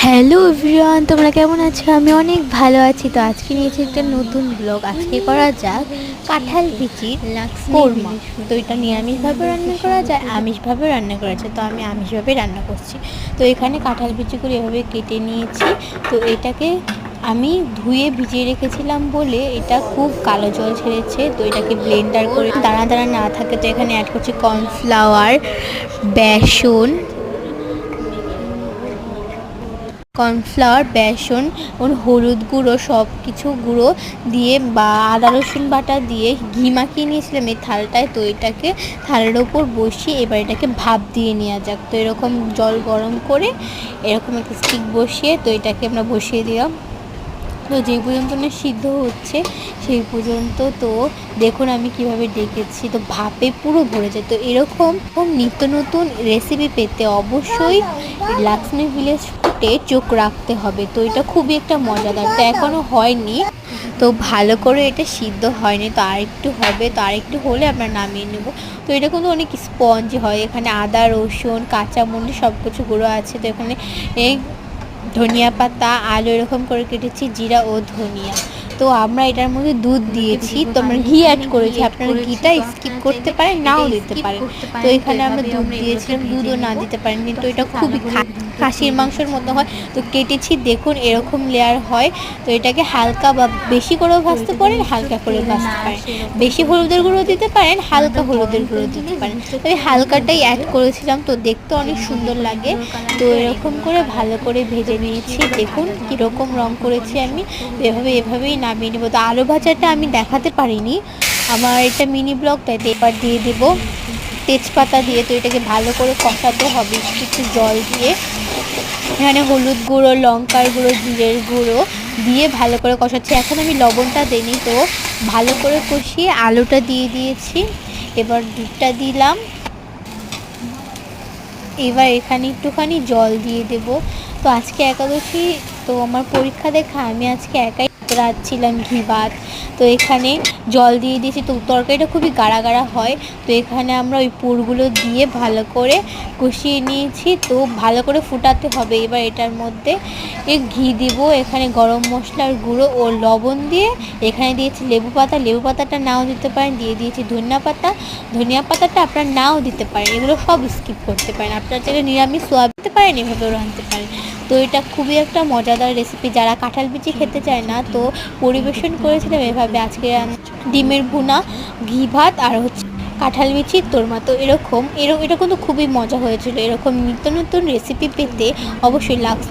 Hello everyone, তোমরা কেমন আছো? আমি অনেক ভালো আছি। তো আজকে নিয়েছি একটা নতুন ব্লগ। আজকে করা যাক কাঁঠাল বিচির কোরমা। তো এটা নিরামিষভাবে রান্না করা যায়, আমিষভাবে রান্না করা যায়। তো আমি আমিষভাবে রান্না করছি। তো এখানে কাঁঠাল বিচিগুলো এভাবে কেটে নিয়েছি। তো এটাকে আমি ধুয়ে ভিজিয়ে রেখেছিলাম বলে এটা খুব কালো জল ছেড়েছে। তো এটাকে ব্লেন্ডার করে দানা দানা না থাকে। তো এখানে অ্যাড করছি কর্নফ্লাওয়ার, বেসন, বেসন ও হলুদ গুঁড়ো সব কিছু গুঁড়ো দিয়ে বা আদা রসুন বাটা দিয়ে ঘি মাখিয়ে নিয়েছিলাম এই থালটায়। তো এটাকে থালের ওপর বসিয়ে এবার এটাকে ভাপ দিয়ে নেওয়া যাক। তো এরকম জল গরম করে এরকম একটা স্টিক বসিয়ে তো এটাকে আমরা বসিয়ে দিলাম। তো যেই পর্যন্ত না সিদ্ধ হচ্ছে সেই পর্যন্ত তো দেখুন আমি কিভাবে ডেকেছি, তো ভাপে পুরো ভরে যায়। তো এরকম নিত্য নতুন রেসিপি পেতে অবশ্যই লাক্সমি ভিলেজ ফুডে চোখ রাখতে হবে। তো এটা খুবই একটা মজাদার। তো এখনও হয়নি, তো ভালো করে এটা সিদ্ধ হয়নি, তো আরেকটু হবে। তো আরেকটু হলে আমরা নামিয়ে নেব। তো এটা কিন্তু অনেক স্পঞ্জ হয়। এখানে আদা রসুন কাঁচামরিচ সব কিছু গুঁড়ো আছে। তো এখানে এই ধনিয়া পাতা আলু এরকম করে কেটেছি, জিরা ও ধনিয়া। তো আমরা এটার মধ্যে দুধ দিয়েছি, তো আমরা ঘি অ্যাড করেছি। আপনারা ঘিটা স্কিপ করতে পারেন, নাও দিতে পারেন। তো এখানে আমরা দুধ দিয়েছিলাম, দুধও না দিতে পারেন, কিন্তু এটা খুবই খাসির মাংসের মতো হয়। তো কেটেছি দেখুন এরকম লেয়ার হয়। তো এটাকে হালকা বা বেশি করেও ভাজতে পারেন, হালকা করে ভাজতে পারেন। বেশি হলুদের গুঁড়ো দিতে পারেন, হালকা হলুদের গুঁড়ো দিতে পারেন। তো আমি হালকাটাই অ্যাড করেছিলাম, তো দেখতে অনেক সুন্দর লাগে। তো এরকম করে ভালো করে ভেজে নিয়েছি। দেখুন কীরকম রং করেছি আমি। এভাবেই নামিয়ে নেবো। তো আলু ভাজাটা আমি দেখাতে পারিনি, আমার এটা মিনি ব্লগ, তাই এবার দিয়ে দেবো তেজপাতা দিয়ে। তো এটাকে ভালো করে কষাতে হবে একটু জল দিয়ে। এখানে হলুদ গুঁড়ো, লঙ্কার গুঁড়ো, জিরের গুঁড়ো দিয়ে ভালো করে কষাচ্ছি। এখন আমি লবণটা দিইনি, তো ভালো করে কষিয়ে আলুটা দিয়ে দিয়েছি। এবার দুধটা দিলাম। এবার এখানে একটুখানি জল দিয়ে দেব। তো আজকে একাদশী, তো আমার পরীক্ষা দেখা আমি আজকে একাই রাঁধছিলাম ঘি ভাত। তো এখানে জল দিয়ে দিয়েছি। তো তরকারিটা খুবই গাঢ়া গাঢ়া হয়। তো এখানে আমরা ওই পুরগুলো দিয়ে ভালো করে কষিয়ে নিয়েছি। তো ভালো করে ফুটাতে হবে। এবার এটার মধ্যে ঘি দিব, এখানে গরম মশলার গুঁড়ো ও লবণ দিয়ে এখানে দিয়েছি লেবু পাতা। লেবু পাতাটা নাও দিতে পারেন। দিয়ে দিয়েছি ধনিয়া পাতা। ধনিয়া পাতাটা আপনার নাও দিতে পারেন, এগুলো সব স্কিপ করতে পারেন। আপনার জায়গায় নিরামিষ সোয়া দিতে পারেন, এভাবেও রাঁধতে পারেন। তো এটা খুবই একটা মজাদার রেসিপি। যারা কাঁঠাল বিচি খেতে চায় না, তো পরিবেশন করেছিলাম এভাবে আজকে ডিমের ভুনা, ঘি ভাত আর হচ্ছে কাঁঠাল বিচির তোরমা। তো এটা কিন্তু খুবই মজা হয়েছিল। এরকম নিত্য নতুন রেসিপি পেতে অবশ্যই